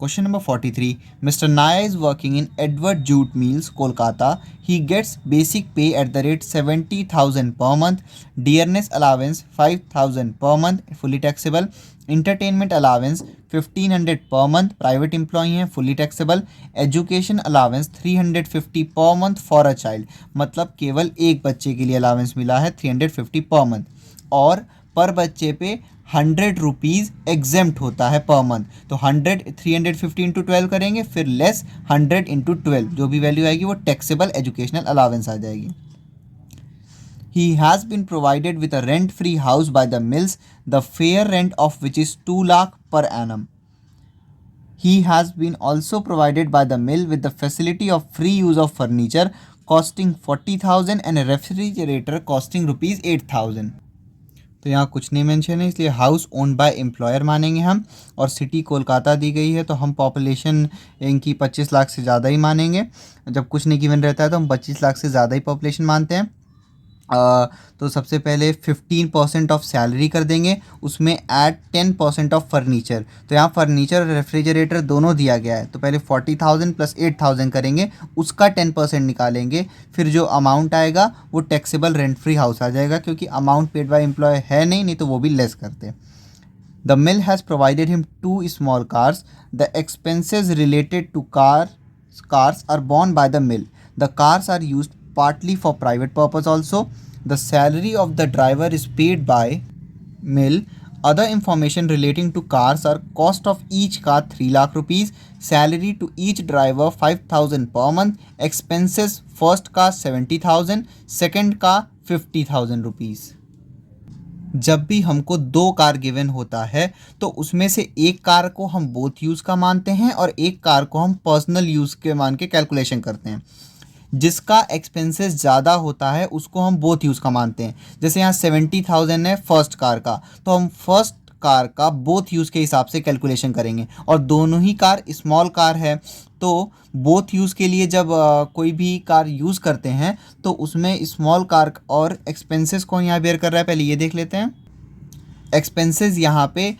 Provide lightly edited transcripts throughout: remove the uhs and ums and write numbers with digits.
Question number 43. Mr. Naya is working in Edward Jute Mills, Kolkata. He gets basic pay at the rate 70,000 per month. Dearness allowance 5,000 per month, fully taxable. Entertainment allowance 1,500 per month, private employee है, fully taxable. Education allowance 350 per month for a child. मतलब केवल एक बच्चे के लिए allowance मिला है 350 per month, और पर बच्चे पे 100 रुपीज़ एग्जेम्प्ट होता है पर मंथ। तो 100 350 इंटू 12 करेंगे, फिर लेस 100 इंटू 12, जो भी वैल्यू आएगी वो टैक्सेबल एजुकेशनल अलावेंस आ जाएगी। He has been provided with a rent-free house by the mills, the fair rent of which is 2 lakh per annum. He has been also provided by the mill with the facility of free use of furniture costing 40,000 and a refrigerator costing rupees 8,000. तो यहाँ कुछ नहीं mention है, इसलिए house owned by employer मानेंगे हम, और city Kolkata दी गई है तो हम पॉपुलेशन इनकी 25 लाख से ज़्यादा ही मानेंगे। जब कुछ नहीं गिवन रहता है तो हम 25 लाख से ज़्यादा ही पॉपुलेशन मानते हैं। तो सबसे पहले 15% ऑफ सैलरी कर देंगे, उसमें ऐड 10% ऑफ फर्नीचर। तो यहाँ फर्नीचर और रेफ्रिजरेटर दोनों दिया गया है, तो पहले 40,000 प्लस 8,000 करेंगे, उसका 10% निकालेंगे, फिर जो अमाउंट आएगा वो टैक्सेबल रेंट फ्री हाउस आ जाएगा, क्योंकि अमाउंट पेड बाय एम्प्लॉय है नहीं तो वो भी लेस करते। The mill has provided him 2 small cars. The expenses related to cars are borne by the mill. The cars are used partly for private purpose also. The salary of the driver is paid by mill. Other information relating to cars are cost of each car 3 lakh rupees, salary to each driver 5,000 per month, expenses first car 70,000, second car 50,000 rupees. जब भी हमको 2 car given होता है तो उसमें से एक car को हम बोथ यूज़ का मानते हैं और एक कार को हम पर्सनल यूज़ के मान के कैलकुलेशन करते हैं। जिसका एक्सपेंसेस ज़्यादा होता है उसको हम बोथ यूज़ का मानते हैं। जैसे यहाँ 70,000 है फर्स्ट कार का, तो हम फर्स्ट कार का बोथ यूज़ के हिसाब से कैलकुलेशन करेंगे, और दोनों ही कार स्मॉल कार है तो बोथ यूज़ के लिए जब कोई भी कार यूज़ करते हैं तो उसमें स्मॉल कार और एक्सपेंसेस कौन यहाँ बेयर कर रहा है, पहले ये देख लेते हैं। एक्सपेंसेस यहाँ पे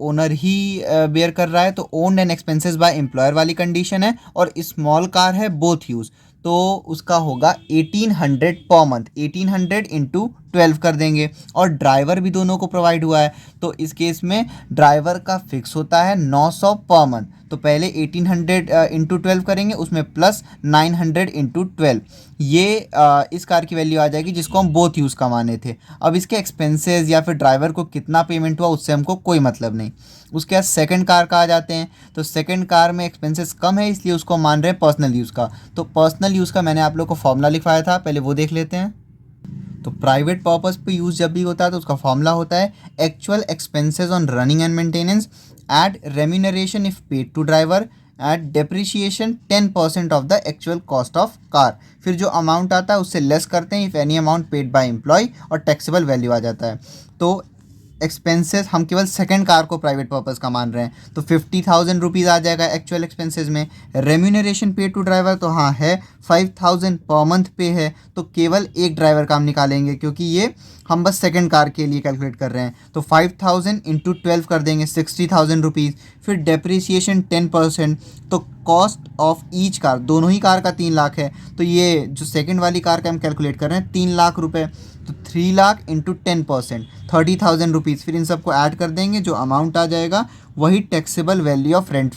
ओनर ही बेयर कर रहा है, तो owned and expenses by employer वाली कंडीशन है, और स्मॉल कार है बोथ यूज़, तो उसका होगा 1800 पर मंथ। 1800 इंटू 12 कर देंगे, और ड्राइवर भी दोनों को प्रोवाइड हुआ है, तो इस केस में ड्राइवर का फिक्स होता है 900 पर मंथ। तो पहले 1800 इंटू 12 करेंगे, उसमें प्लस 900 इंटू 12, ये इस कार की वैल्यू आ जाएगी जिसको हम बोथ यूज़ का माने थे। अब इसके एक्सपेंसेस या फिर ड्राइवर को कितना पेमेंट हुआ उससे हमको कोई मतलब नहीं। उसके बाद सेकंड कार का आ जाते हैं, तो सेकंड कार में एक्सपेंसेस कम है इसलिए उसको मान रहे हैं पर्सनल यूज़ का। तो पर्सनल यूज़ का मैंने आप लोग को फॉर्मूला लिखवाया था, पहले वो देख लेते हैं। तो प्राइवेट पर्पस पे यूज़ जब भी होता है तो उसका फॉर्मूला होता है actual expenses on running and maintenance at remuneration if paid to driver at depreciation 10% of the actual cost of car. फिर जो अमाउंट आता है उससे लेस करते हैं if any amount paid by employee, और टैक्सेबल वैल्यू आ जाता है। तो एक्सपेंसेस हम केवल सेकंड कार को प्राइवेट पर्पस का मान रहे हैं, तो 50,000 रुपीज़ आ जाएगा एक्चुअल एक्सपेंसेस में। रेम्यूनरेशन पे टू ड्राइवर तो हाँ है 5,000 पर मंथ पे है, तो केवल एक ड्राइवर का हम निकालेंगे क्योंकि ये हम बस सेकंड कार के लिए कैलकुलेट कर रहे हैं। तो 5,000 इंटू 12 कर देंगे 60,000 रुपीज़। फिर डेप्रिसिएशन 10%, तो कॉस्ट ऑफ ईच कार, दोनों ही कार का 3 लाख है, तो ये जो सेकंड वाली कार का हम कैलकुलेट कर रहे हैं 3 लाख रुपए, तो 3 लाख इंटू 10% 30,000 रुपीज़। फिर इन सबको ऐड कर देंगे, जो अमाउंट आ जाएगा वही taxable value of rent,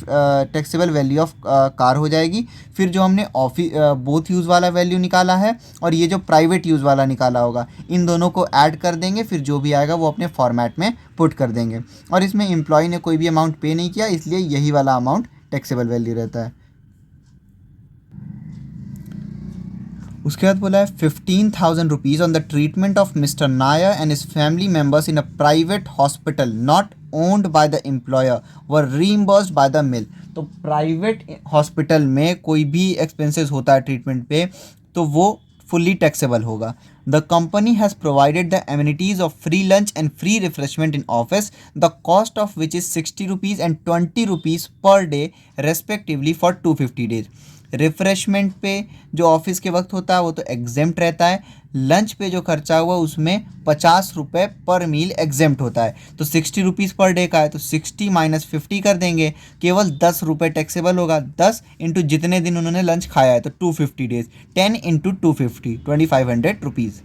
taxable value of car हो जाएगी। फिर जो हमने बोथ यूज़ वाला वैल्यू निकाला है और ये जो प्राइवेट यूज़ वाला निकाला होगा, इन दोनों को ऐड कर देंगे, फिर जो भी आएगा वो अपने फॉर्मेट में पुट कर देंगे। और इसमें एम्प्लॉय ने कोई भी अमाउंट पे नहीं किया, इसलिए यही वाला अमाउंट टैक्सेबल वैल्यू रहता है। उसके बाद बोला है 15,000 rupees on the treatment of mister Nair and his family members in a private hospital not owned by the employer were reimbursed by the mill. तो प्राइवेट हॉस्पिटल में कोई भी एक्सपेंसेस होता है ट्रीटमेंट पे तो वो फुल्ली टैक्सेबल होगा। The company has provided the amenities of free lunch and free refreshment in office, the cost of which is 60 rupees and 20 rupees per day respectively for 250 days. Refreshment पे जो office के वक्त होता है वो तो exempt रहता है, लंच पे जो खर्चा हुआ उसमें 50 रुपये पर मील एग्जेम्प्ट होता है। तो 60 रुपीज़ पर डे का है तो 60 माइनस 50 कर देंगे, केवल 10 रुपये टैक्सेबल होगा। 10 इंटू जितने दिन उन्होंने लंच खाया है तो 250 days, 10 into 250 2500 rupees.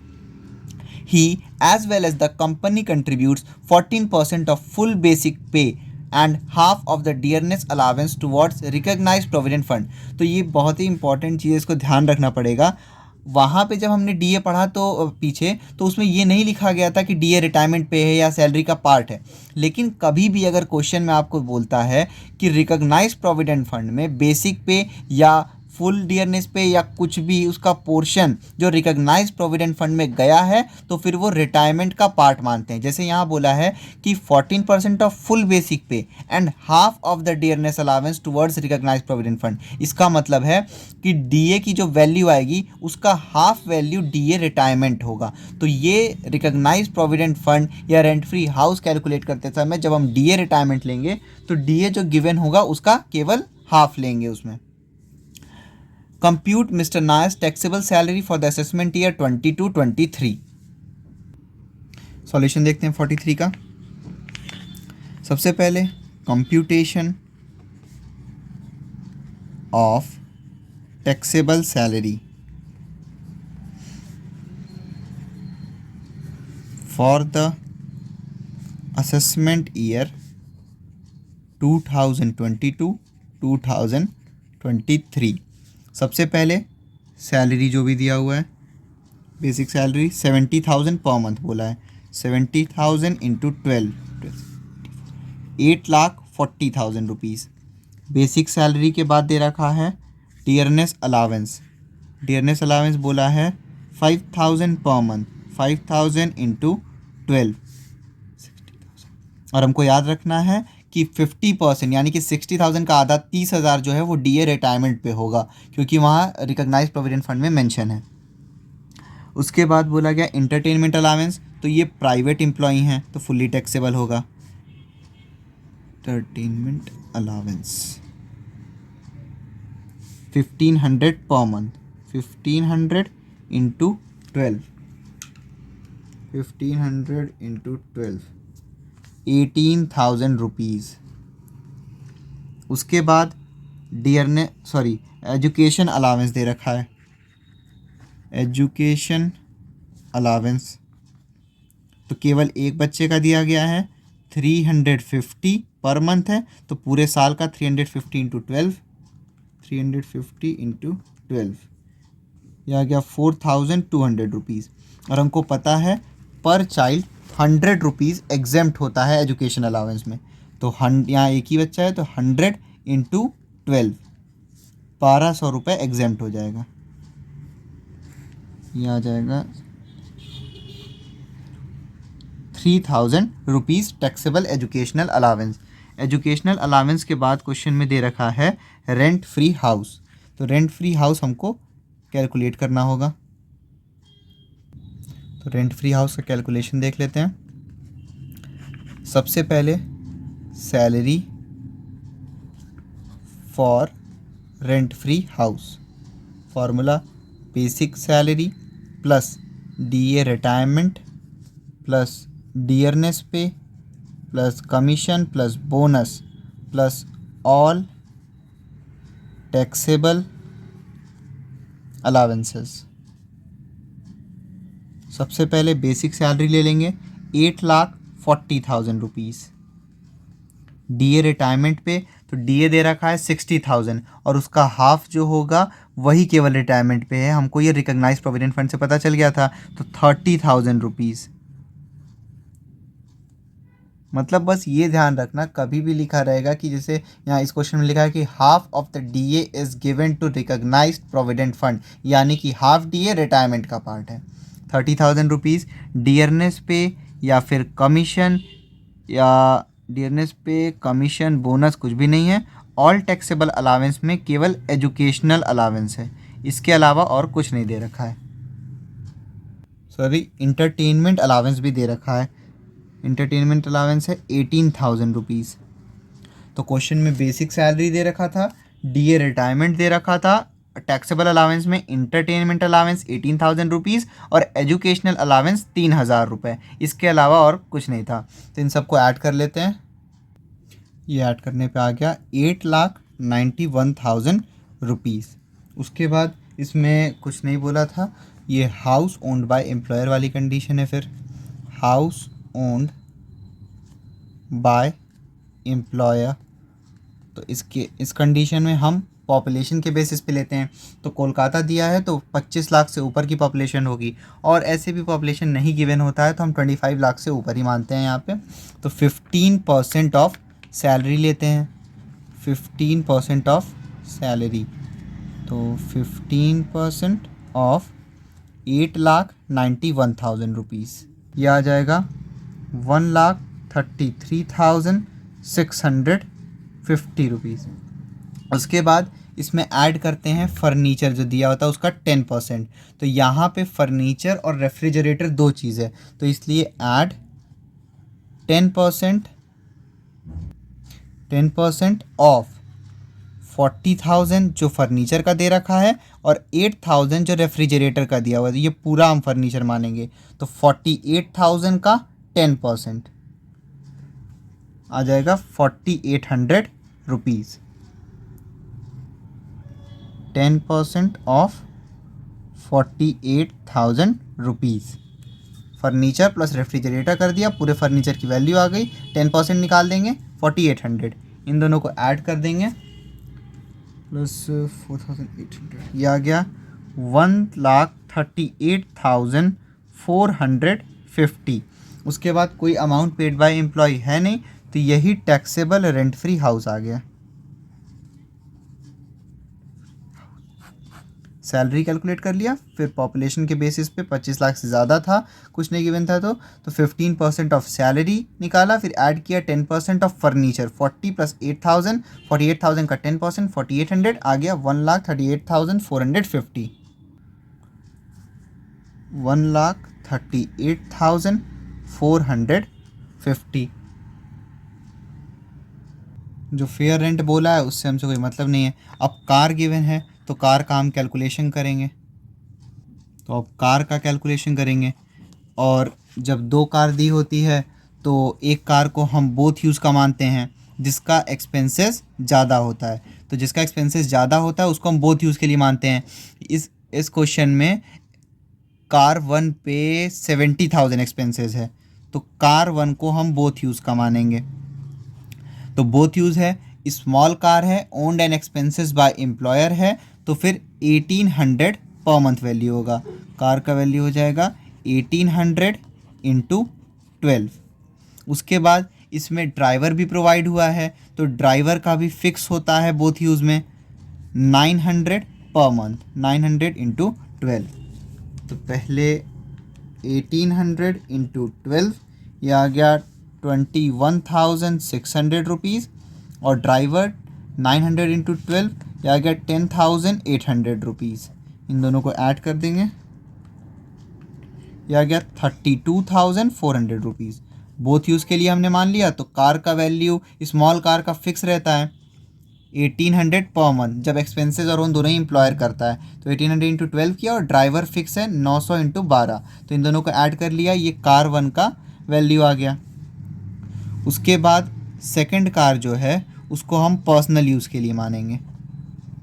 He as well as the company contributes 14% of full basic pay and half of the dearness allowance towards recognized provident fund। तो ये बहुत ही इंपॉर्टेंट चीज़ है, इसको ध्यान रखना पड़ेगा। वहाँ पे जब हमने डीए पढ़ा तो पीछे तो उसमें ये नहीं लिखा गया था कि डीए रिटायरमेंट पे है या सैलरी का पार्ट है, लेकिन कभी भी अगर क्वेश्चन में आपको बोलता है कि रिकॉग्नाइज प्रोविडेंट फंड में बेसिक पे या फुल डियरनेस पे या कुछ भी उसका पोर्शन जो रिकॉग्नाइज प्रोविडेंट फंड में गया है तो फिर वो रिटायरमेंट का पार्ट मानते हैं। जैसे यहाँ बोला है कि 14% of full basic pay and half of the dearness allowance towards recognise provident fund. इसका मतलब है कि डीए की जो वैल्यू आएगी उसका हाफ वैल्यू डीए रिटायरमेंट होगा। तो ये रिकॉग्नाइज प्रोविडेंट फंड या रेंट फ्री हाउस कैलकुलेट करते समय जब हम डीए रिटायरमेंट लेंगे तो डीए जो गिवन होगा उसका केवल हाफ लेंगे उसमें। Compute Mr. Nayar's taxable salary for the assessment year 22-23। Solution देखते हैं 43 का। सबसे पहले computation of taxable salary for the assessment year 2022-2023। सबसे पहले सैलरी जो भी दिया हुआ है, बेसिक सैलरी 70,000 पर मंथ बोला है, 70,000 इंटू 12 8,40,000 रुपीज़। बेसिक सैलरी के बाद दे रखा है डियरनेस अलावेंस, डियरनेस अलावेंस बोला है 5,000 पर मंथ, 5,000 इंटू 12 और हमको याद रखना है कि 50% यानी कि 60,000 का आधा 30,000 जो है वो डीए रिटायरमेंट पे होगा क्योंकि वहाँ रिकॉग्नाइज प्रोविडेंट फंड में मेंशन है। उसके बाद बोला गया इंटरटेनमेंट अलावेंस, तो ये प्राइवेट एम्प्लॉई हैं तो फुल्ली टैक्सेबल होगा। Entertainment allowance 1,500 per month, 1,500 into 12, 1,500 into 12 18,000 rupees. उसके बाद एजुकेशन अलावेंस दे रखा है, एजुकेशन अलावेंस तो केवल एक बच्चे का दिया गया है 350 पर मंथ है तो पूरे साल का 350 इंटू 12, 350 इंटू 12 यह आ गया 4,200 रुपीज़। और हमको पता है पर चाइल्ड 100 रुपीज़ एग्जेम्प्ट होता है एजुकेशन अलावेंस में, तो यहाँ एक ही बच्चा है तो 100 इंटू 12 1,200 रुपये एग्जेम्प्ट हो जाएगा। ये आ जाएगा 3,000 rupees taxable educational allowance. Educational allowance के बाद क्वेश्चन में दे रखा है रेंट फ्री हाउस, तो रेंट फ्री हाउस हमको कैलकुलेट करना होगा। तो रेंट फ्री हाउस का कैलकुलेशन देख लेते हैं। सबसे पहले salary for rent free house, formula basic salary plus DA retirement plus dearness pay plus commission plus bonus plus all taxable allowances. सबसे पहले बेसिक सैलरी ले लेंगे 8,40,000 रुपीज़। डीए रिटायरमेंट पे तो डीए दे रखा है 60,000 और उसका हाफ जो होगा वही केवल रिटायरमेंट पे है, हमको ये रिकॉग्नाइज प्रोविडेंट फंड से पता चल गया था, तो 30,000 रुपीज़। मतलब बस ये ध्यान रखना कभी भी लिखा रहेगा कि जैसे यहाँ इस क्वेश्चन में लिखा है कि half of the DA is given to recognised provident fund, यानी कि हाफ डीए रिटायरमेंट का पार्ट है। 30,000 रुपीज़ डियरनेस पे या फिर कमीशन, या डियरनेस पे कमीशन बोनस कुछ भी नहीं है। ऑल टैक्सेबल अलावेंस में केवल एजुकेशनल अलावेंस है, इसके अलावा और कुछ नहीं दे रखा है। सॉरी, इंटरटेनमेंट अलावेंस भी दे रखा है। इंटरटेनमेंट अलावेंस है 18,000 रुपीज़। तो क्वेश्चन में बेसिक सैलरी दे रखा था, डीए रिटायरमेंट दे रखा था, टैक्सेबल अलावेंस में इंटरटेनमेंट अलावेंस 18,000 रुपीज़ और एजुकेशनल अलावेंस 3,000 रुपये। इसके अलावा और कुछ नहीं था। तो इन सबको ऐड कर लेते हैं। ये ऐड करने पे आ गया 8,91,000 रुपीज़। उसके बाद इसमें कुछ नहीं बोला था, ये हाउस ओन्ड बाय एम्प्लॉयर वाली कंडीशन है। फिर हाउस ओन्ड बाय एम्प्लॉयर, तो इस कंडीशन में हम पॉपुलेशन के बेसिस पे लेते हैं। तो कोलकाता दिया है तो 25 लाख से ऊपर की पॉपुलेशन होगी, और ऐसे भी पॉपुलेशन नहीं गिवन होता है तो हम 25 लाख से ऊपर ही मानते हैं यहाँ पे। तो 15% ऑफ सैलरी लेते हैं, 15% ऑफ सैलरी। तो 15% ऑफ 8,91,000 रुपीज़, यह आ जाएगा 1,33,650 रुपीज़। उसके बाद इसमें ऐड करते हैं फर्नीचर जो दिया होता है उसका 10%। तो यहाँ पे फर्नीचर और रेफ्रिजरेटर दो चीज़ है, तो इसलिए ऐड 10% ऑफ 40,000 जो फर्नीचर का दे रखा है और 8,000 जो रेफ्रिजरेटर का दिया हुआ है। ये पूरा हम फर्नीचर मानेंगे, तो 48,000 का 10% आ जाएगा 4,800 rupees. 10% of 48,000 rupees. Furniture plus refrigerator कर दिया, पूरे फर्नीचर की वैल्यू आ गई। 10% निकाल देंगे 4,800, इन दोनों को ऐड कर देंगे प्लस 4,800, ये आ गया 1,38,450। उसके बाद कोई अमाउंट पेड बाय एम्प्लॉय है नहीं, तो यही टैक्सेबल रेंट फ्री हाउस आ गया। सैलरी कैलकुलेट कर लिया, फिर पॉपुलेशन के बेसिस पे 25 लाख से ज़्यादा था, कुछ नहीं गिवन था, तो 15% ऑफ सैलरी निकाला, फिर ऐड किया 10% ऑफ फर्नीचर। 40 प्लस 8,000, 48,000 का 10%, 4,800 आ गया 1,38,450। 1,38,450। जो फेयर रेंट बोला है उससे हमसे कोई मतलब नहीं है। अब कार गिवन है तो कार का हम कैलकुलेशन करेंगे। तो अब कार का कैलकुलेशन करेंगे, और जब दो कार दी होती है तो एक कार को हम बोथ यूज़ का मानते हैं जिसका एक्सपेंसेस ज़्यादा होता है। तो जिसका एक्सपेंसेस ज़्यादा होता है उसको हम बोथ यूज़ के लिए मानते हैं। इस क्वेश्चन में कार 1 पे 70,000 एक्सपेंसेस है, तो कार 1 को हम बोथ यूज़ का मानेंगे। तो बोथ यूज़ है, स्मॉल कार है, owned and expenses by employer है, तो फिर 1,800 पर मंथ वैल्यू होगा। कार का वैल्यू हो जाएगा 1,800 इंटू 12। उसके बाद इसमें ड्राइवर भी प्रोवाइड हुआ है, तो ड्राइवर का भी फिक्स होता है बोथ यूज़ में 900 पर मंथ, 900 इंटू 12। तो पहले 1,800 इंटू 12, यह आ गया 21,600 रुपीज़, और ड्राइवर 900 इंटू 12, यह आ गया 10,800 रुपीज़। इन दोनों को ऐड कर देंगे, यह आ गया 32,400 रुपीज़। बोथ यूज़ के लिए हमने मान लिया, तो कार का वैल्यू स्मॉल कार का फिक्स रहता है 1,800 पर मंथ, जब एक्सपेंसेस और उन दोनों ही एम्प्लॉयर करता है। तो 1,800 इंटू 12 किया, और ड्राइवर फिक्स है 900 इंटू 12, तो इन दोनों को ऐड कर लिया, ये कार 1 का वैल्यू आ गया। उसके बाद सेकंड कार जो है उसको हम पर्सनल यूज़ के लिए मानेंगे।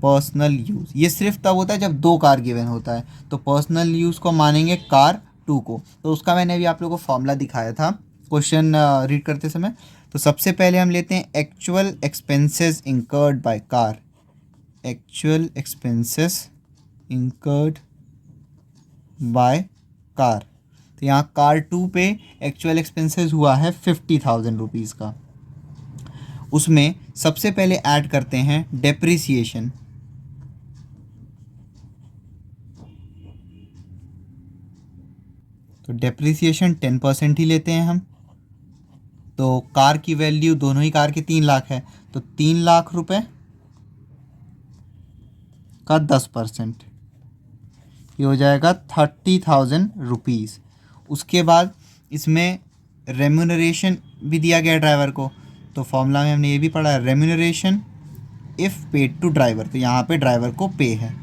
पर्सनल यूज़ ये सिर्फ तब होता है जब दो कार गिवन होता है, तो पर्सनल यूज़ को मानेंगे कार 2 को। तो उसका मैंने अभी आप लोगों को फॉर्मूला दिखाया था क्वेश्चन रीड करते समय। तो सबसे पहले हम लेते हैं actual expenses incurred by car. Actual expenses incurred by car, तो यहाँ कार 2 पे एक्चुअल एक्सपेंसेस हुआ है 50,000 रुपीज़ का। उसमें सबसे पहले ऐड करते हैं डेप्रिसिएशन। तो डेप्रिसिएशन 10% ही लेते हैं हम। तो कार की वैल्यू दोनों ही कार के 3 लाख है, तो 3 लाख रुपए का 10%, ये हो जाएगा 30,000 रुपीज़। उसके बाद इसमें रेम्यूनरेशन भी दिया गया ड्राइवर को, तो फॉर्मूला में हमने ये भी पढ़ा, remuneration if paid to driver, तो यहाँ पे ड्राइवर को पे है,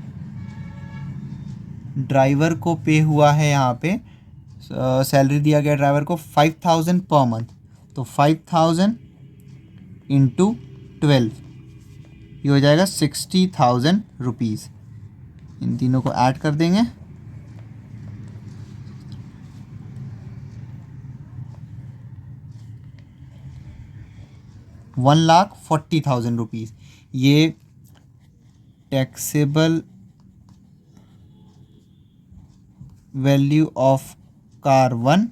ड्राइवर को पे हुआ है यहाँ पे, सैलरी दिया गया ड्राइवर को 5,000 पर मंथ, तो 5,000 इंटू 12 ये हो जाएगा 60,000 रुपीज़। इन तीनों को ऐड कर देंगे, ₹1,40,000। ये टैक्सेबल वैल्यू ऑफ कार 1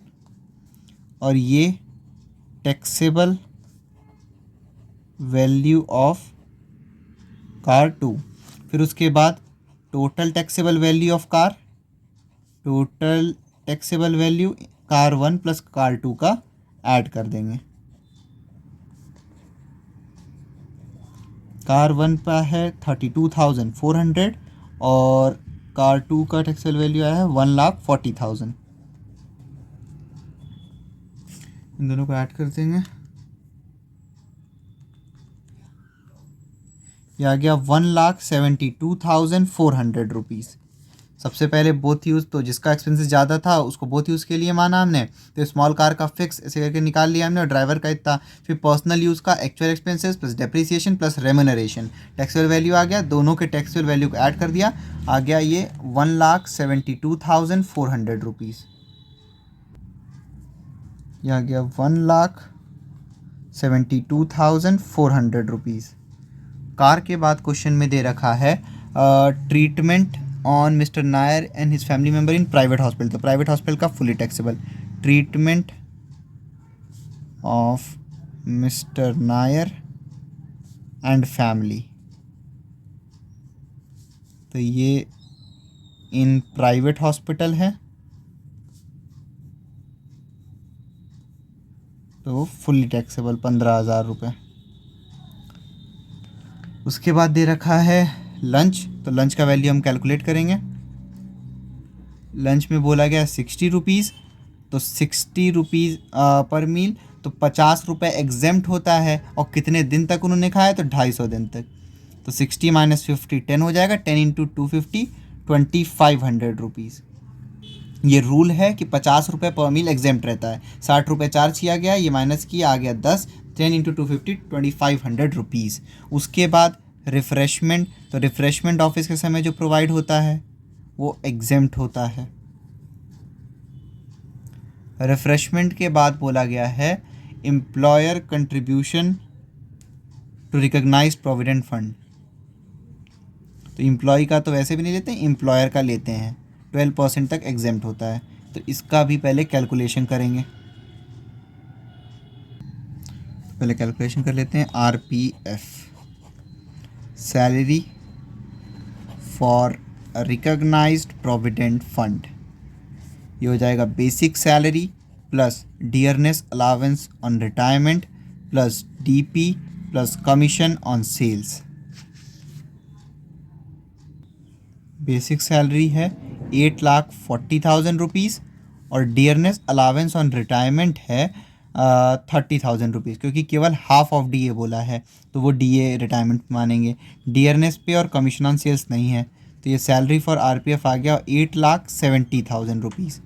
और ये टैक्सेबल वैल्यू ऑफ कार 2। फिर उसके बाद total taxable value of car, total taxable value car 1 plus car 2 का ऐड कर देंगे। कार 1 का है 32,400 और कार 2 का टैक्सेबल वैल्यू आया है 1,40,000। इन दोनों को ऐड कर देंगे, ये आ गया 1,72,400 रुपीज़। सबसे पहले बोथ यूज़, तो जिसका एक्सपेंसेस ज़्यादा था उसको बोथ यूज़ के लिए माना हमने, तो स्मॉल कार का फिक्स ऐसे करके निकाल लिया हमने, और ड्राइवर का इतना। फिर पर्सनल यूज़ का actual expenses plus depreciation plus remuneration, taxable value आ गया, दोनों के टैक्सेबल वैल्यू को ऐड कर दिया, आ गया ये 1,72,400 रुपीज़। ये आ गया 1,72,400 रुपीज़। कार के बाद क्वेश्चन में दे रखा है treatment on mister Nair and his family member in private hospital, तो प्राइवेट हॉस्पिटल का fully taxable, treatment of mister Nair and family, तो ये इन प्राइवेट हॉस्पिटल है, तो फुली टैक्सेबल 15,000 रुपये। उसके बाद दे रखा है लंच, तो लंच का वैल्यू हम कैलकुलेट करेंगे। लंच में बोला गया 60 रुपीज़, तो 60 रुपीज़ पर मील, तो 50 रुपये एग्जेम्प्ट होता है, और कितने दिन तक उन्होंने खाया, तो 250 दिन तक, तो 60 माइनस 50 10 हो जाएगा, 10 इंटू 250 2,500 रुपीज़। ये रूल है कि 50 रुपये पर मील एग्जेम्प्ट रहता है, 60 रुपये चार्ज किया गया, ये माइनस किया, आ गया 10, 10 इंटू 250 2,500 रुपीज़। उसके बाद रिफ़्रेशमेंट, तो रिफ़्रेशमेंट ऑफिस के समय जो प्रोवाइड होता है वो एग्जेम्प्ट होता है। रिफ़्रेशमेंट के बाद बोला गया है employer contribution to recognised provident fund, तो एम्प्लॉय का तो वैसे भी नहीं लेते हैं, एम्प्लॉयर का लेते हैं, 12% तक एग्जेम्प्ट होता है, तो इसका भी पहले कैलकुलेशन करेंगे। पहले कैलकुलेशन कर लेते हैं, RPF, salary for recognised provident fund, ये हो जाएगा basic salary plus dearness allowance on retirement plus DP plus commission on sales. Basic salary है 8,40,000 रुपीज़ और डियरनेस अलावेंस ऑन रिटायरमेंट है 30,000 रुपीज़, क्योंकि केवल हाफ ऑफ DA बोला है तो वो DA रिटायरमेंट मानेंगे, डियरनेस पे और कमीशन ऑन सेल्स नहीं है, तो ये सैलरी फॉर RPF आ गया 8,70,000 रुपीज़।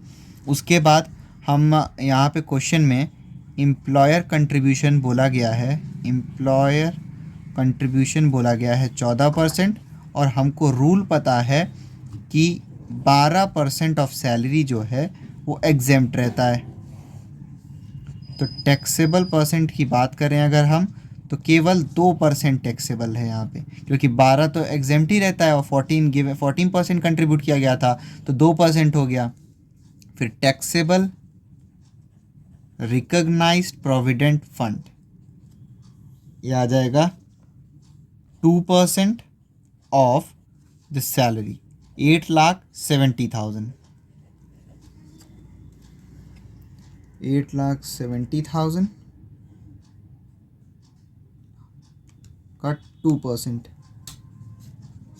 उसके बाद हम यहाँ पे क्वेश्चन में एम्प्लॉयर कंट्रीब्यूशन बोला गया है, एम्प्लॉयर कंट्रीब्यूशन बोला गया है 14%, और हमको रूल पता है कि 12% ऑफ सैलरी जो है वो एग्जेम्प्ट रहता है। तो टैक्सेबल परसेंट की बात करें अगर हम, तो केवल 2% टैक्सेबल है यहाँ पे, क्योंकि 12 तो एग्जेम्प्ट ही रहता है और 14% कंट्रीब्यूट किया गया था, तो 2% हो गया। फिर टैक्सेबल रिकॉग्नाइज्ड प्रोविडेंट फंड, ये आ जाएगा 2% ऑफ द सैलरी, 8,70,000, 8,70,000 का 2%,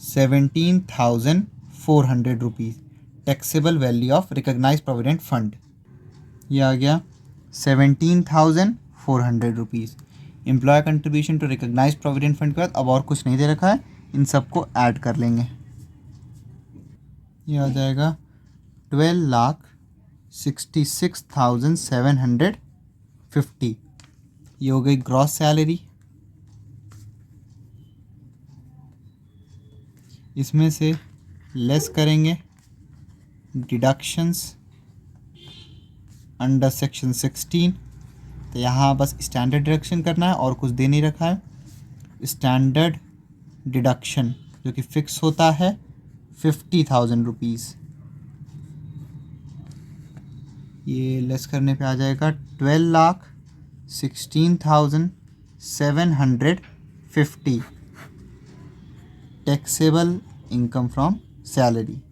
17,400 rupees taxable value of recognised provident fund. ये आ गया 17,400 rupees. Employee contribution to recognise provident fund के बाद अब और कुछ नहीं दे रखा है, इन सबको ऐड कर लेंगे। ये आ जाएगा 12,66,750। ये हो गई ग्रॉस सैलरी। इसमें से लेस करेंगे डिडक्शंस अंडर सेक्शन 16। तो यहाँ बस स्टैंडर्ड डिडक्शन करना है और कुछ दे नहीं रखा है। स्टैंडर्ड डिडक्शन जो कि फिक्स होता है 50,000 रुपीज़। ये लेस करने पे आ जाएगा 12,16,750 टैक्सेबल इनकम फ्रॉम सैलरी।